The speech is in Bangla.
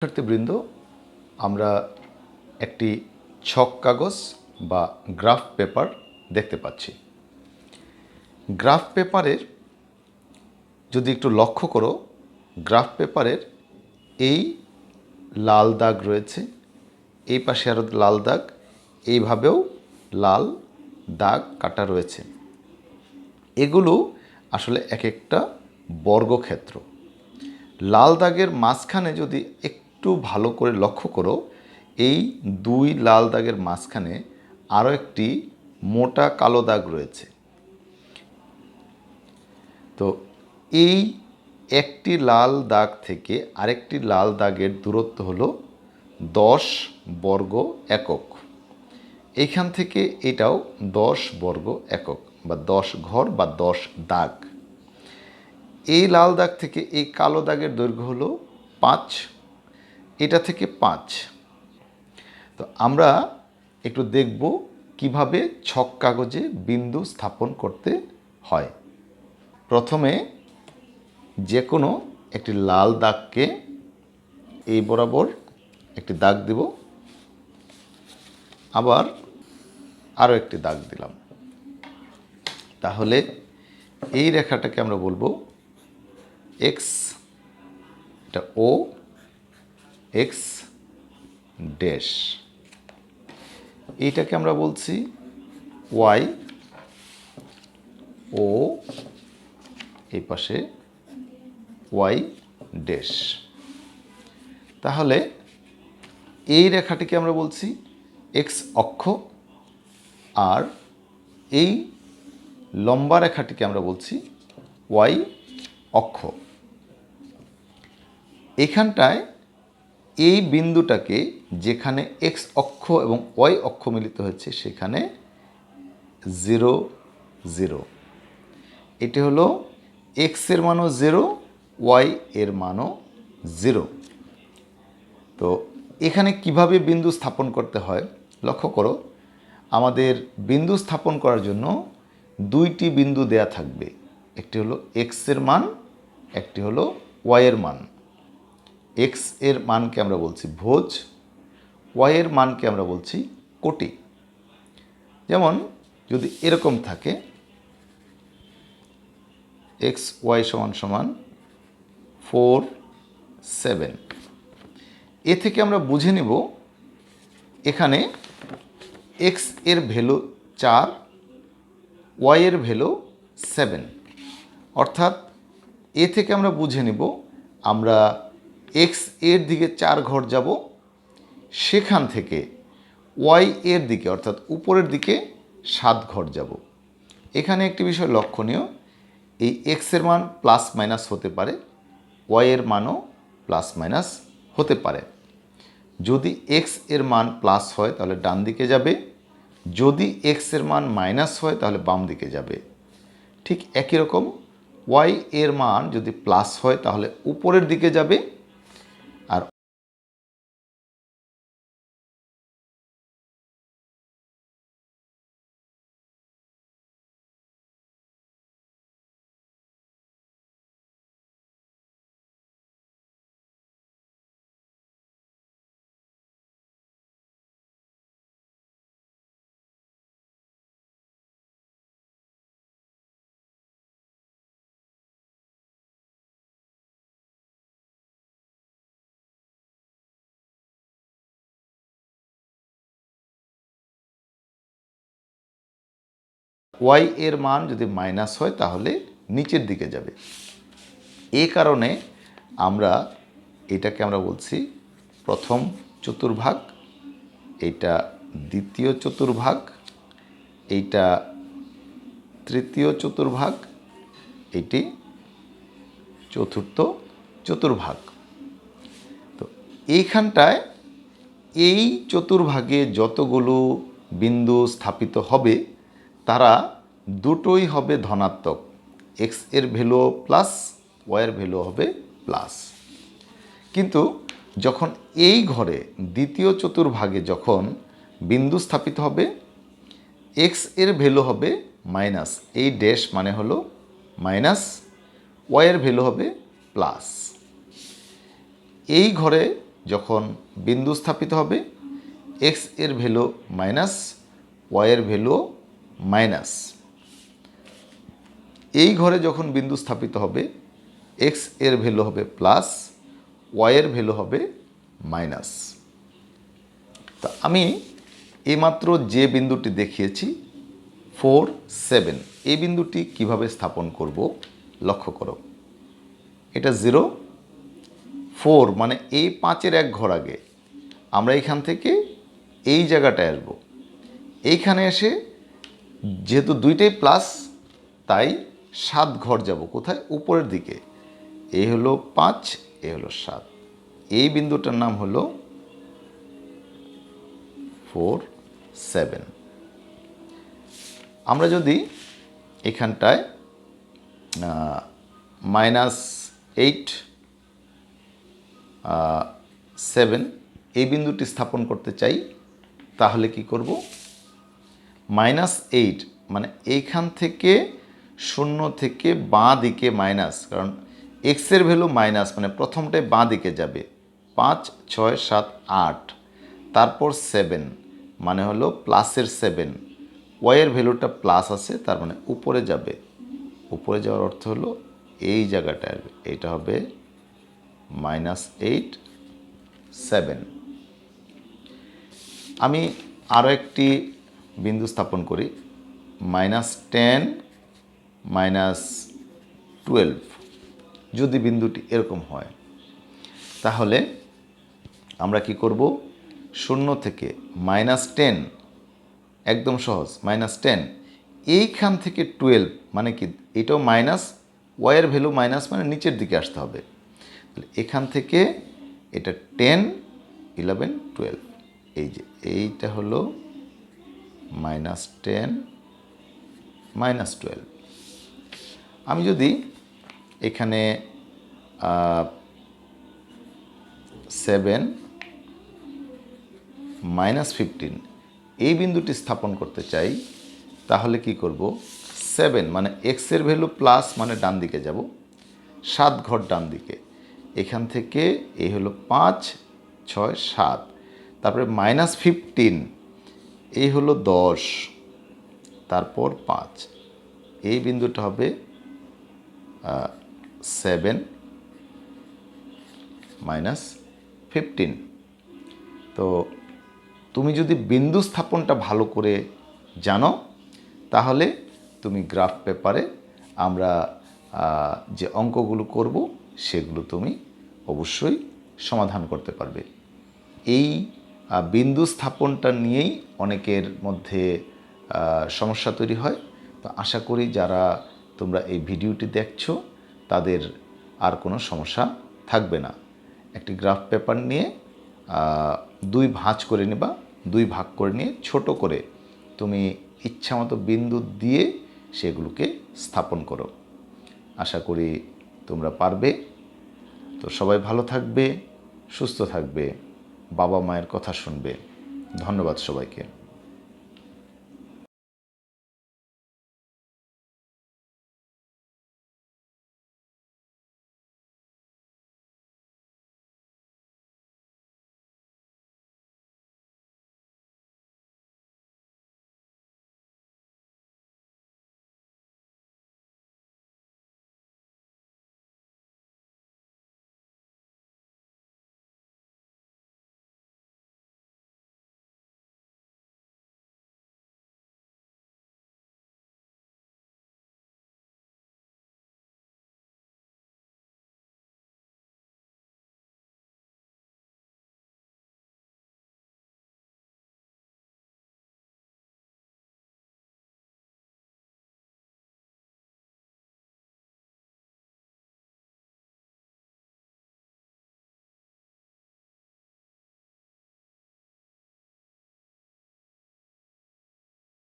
শিক্ষার্থীবৃন্দ, আমরা একটি ছক কাগজ বা গ্রাফ পেপার দেখতে পাচ্ছি। গ্রাফ পেপারের যদি একটু লক্ষ্য করো, গ্রাফ পেপারের এই লাল দাগ রয়েছে, এই পাশে আরও লাল দাগ, এইভাবেও লাল দাগ কাটা রয়েছে। এগুলো আসলে এক একটা বর্গক্ষেত্র। লাল দাগের মাঝখানে যদি একটু ভালো করে লক্ষ্য করো, এই দুই লাল দাগের মাঝখানে আরও একটি মোটা কালো দাগ রয়েছে। তো এই একটি লাল দাগ থেকে আরেকটি লাল দাগের দূরত্ব হলো 10 বর্গ একক। এইখান থেকে এটাও 10 বর্গ একক বা 10 ঘর বা 10 দাগ। এই লাল দাগ থেকে এই কালো দাগের দৈর্ঘ্য হলো 5, এটা থেকে 5। তো আমরা একটু দেখব কিভাবে ছক কাগজে বিন্দু স্থাপন করতে হয়। প্রথমে যে কোনো একটি লাল দাগকে এই বরাবর একটি দাগ দিব, আবার আরও একটি দাগ দিলাম। তাহলে এই রেখাটাকে আমরা বলবো এক্স, এটা ও, এক্স ড্যাশ। এইটাকে আমরা বলছি ওয়াই, ও, এই পাশে ওয়াই ড্যাশ। তাহলে এই রেখাটিকে আমরা বলছি এক্স অক্ষ, আর এই লম্বা রেখাটিকে আমরা বলছি ওয়াই অক্ষ। এখানটায় এই বিন্দুটাকে যেখানে এক্স অক্ষ এবং ওয়াই অক্ষ মিলিত হয়েছে সেখানে 0, 0। এটি হলো এক্স এর মানও 0, ওয়াই এর মানও 0। তো এখানে কিভাবে বিন্দু স্থাপন করতে হয় লক্ষ্য করো। আমাদের বিন্দু স্থাপন করার জন্য দুইটি বিন্দু দেয়া থাকবে, একটি হলো এক্স এর মান, একটি হলো ওয়াই এর মান। এক্স এর মানকে আমরা বলছি ভোজ, ওয়াই এর মানকে আমরা বলছি কোটি। যেমন যদি এরকম থাকে এক্স ওয়াই সমান সমান 4, 7, এ থেকে আমরা বুঝে নিব এখানে এক্স এর ভ্যালু 4, ওয়াই এর ভ্যালু 7। অর্থাৎ এ থেকে আমরা বুঝে নিব আমরা এক্স এর দিকে 4 ঘর যাব, সেখান থেকে ওয়াই এর দিকে অর্থাৎ উপরের দিকে 7 ঘর যাব। এখানে একটি বিষয় লক্ষণীয়, এই এক্স এর মান প্লাস মাইনাস হতে পারে, ওয়াই এর মানও প্লাস মাইনাস হতে পারে। যদি এক্স এর মান প্লাস হয় তাহলে ডান দিকে যাবে, যদি এক্স এর মান মাইনাস হয় তাহলে বাম দিকে যাবে। ঠিক একই রকম ওয়াই এর মান যদি প্লাস হয় তাহলে উপরের দিকে যাবে, আর ওয়াই এর মান যদি মাইনাস হয় তাহলে নিচের দিকে যাবে। এই কারণে আমরা এটাকে আমরা বলছি প্রথম চতুর্ভাগ, এইটা দ্বিতীয় চতুর্ভাগ, এইটা তৃতীয় চতুর্ভাগ, এটি চতুর্থ চতুর্ভাগ। তো এইখানটায় এই চতুর্ভাগে যতগুলো বিন্দু স্থাপিত হবে তারা দুটোই হবে ধনাত্মক, এক্স এর ভ্যালু প্লাস, ওয়াই এর ভ্যালু হবে প্লাস। কিন্তু যখন এই ঘরে দ্বিতীয় চতুর্ভাগে যখন বিন্দু স্থাপিত হবে, এক্স এর ভ্যালু হবে মাইনাস, এই ড্যাশ মানে হলো মাইনাস, ওয়াই এর ভ্যালু হবে প্লাস। এই ঘরে যখন বিন্দু স্থাপিত হবে এক্স এর ভ্যালু মাইনাস, ওয়াই এর ভ্যালু মাইনাস। এই ঘরে যখন বিন্দু স্থাপিত হবে এক্স এর ভ্যালু হবে প্লাস, ওয়াই এর ভ্যালু হবে মাইনাস। তা আমি এইমাত্র যে বিন্দুটি দেখিয়েছি 4, 7, এই বিন্দুটি কিভাবে স্থাপন করব লক্ষ্য করো। এটা 0, 4 মানে এই 5-এর এক ঘর আগে আমরা এখান থেকে এই জায়গাটায় আসবো। এইখানে এসে যেহেতু দুইটাই প্লাস তাই 7 ঘর যাব কোথায়, উপরের দিকে। এই হলো 5, এই হলো 7। এই বিন্দুটার নাম হলো 4, 7। আমরা যদি এখানটায় -8, 7 এই বিন্দুটি স্থাপন করতে চাই তাহলে কি করব, -8 মানে এইখান থেকে 0 থেকে বাঁ দিকে মাইনাস, কারণ এক্সের ভ্যালু মাইনাস মানে প্রথমটায় বাঁ দিকে যাবে, 5, 6, 7, 8, তারপর 7 মানে হলো প্লাসের 7, ওয়াইয়ের ভ্যালুটা প্লাস আছে তার মানে উপরে যাবে। উপরে যাওয়ার অর্থ হলো এই জায়গাটা আসবে, এইটা হবে -8, 7। আমি আরও একটি বিন্দু স্থাপন করি, -10, -12। যদি বিন্দুটি এরকম হয় তাহলে আমরা কি করব, 0 থেকে -10, একদম সহজ, -10 এইখান থেকে 12 মানে কি, এটাও মাইনাস, ওয়াইয়ের ভ্যালু মাইনাস মানে নিচের দিকে আসতে হবে। এখান থেকে এটা 10, 11, 12, এই যে এইটা হলো -10, -12। আমি যদি এখানে 7, -15 এই বিন্দুটি স্থাপন করতে চাই তাহলে কি করব, 7 মানে এক্সের ভ্যালু প্লাস মানে ডান দিকে যাব, 7 ঘর ডান দিকে। এখান থেকে এই হলো 5, 6, 7, তারপরে -15 এই হলো 10, তারপর 5, এই বিন্দুটা হবে 7, -15। তো তুমি যদি বিন্দু স্থাপনটা ভালো করে জানো তাহলে তুমি গ্রাফ পেপারে আমরা যে অঙ্কগুলো করব সেগুলো তুমি অবশ্যই সমাধান করতে পারবে। এই বিন্দু স্থাপনটা নিয়েই অনেকের মধ্যে সমস্যা তৈরি হয়। তো আশা করি যারা তোমরা এই ভিডিওটি দেখছো তাদের আর কোনো সমস্যা থাকবে না। একটি গ্রাফ পেপার নিয়ে 2 ভাঁজ করে নেবা, 2 ভাগ করে নিয়ে ছোট করে তুমি ইচ্ছামতো বিন্দু দিয়ে সেগুলোকে স্থাপন করো। আশা করি তোমরা পারবে। তো সবাই ভালো থাকবে, সুস্থ থাকবে, বাবা মায়ের কথা শুনবে। ধন্যবাদ সবাইকে।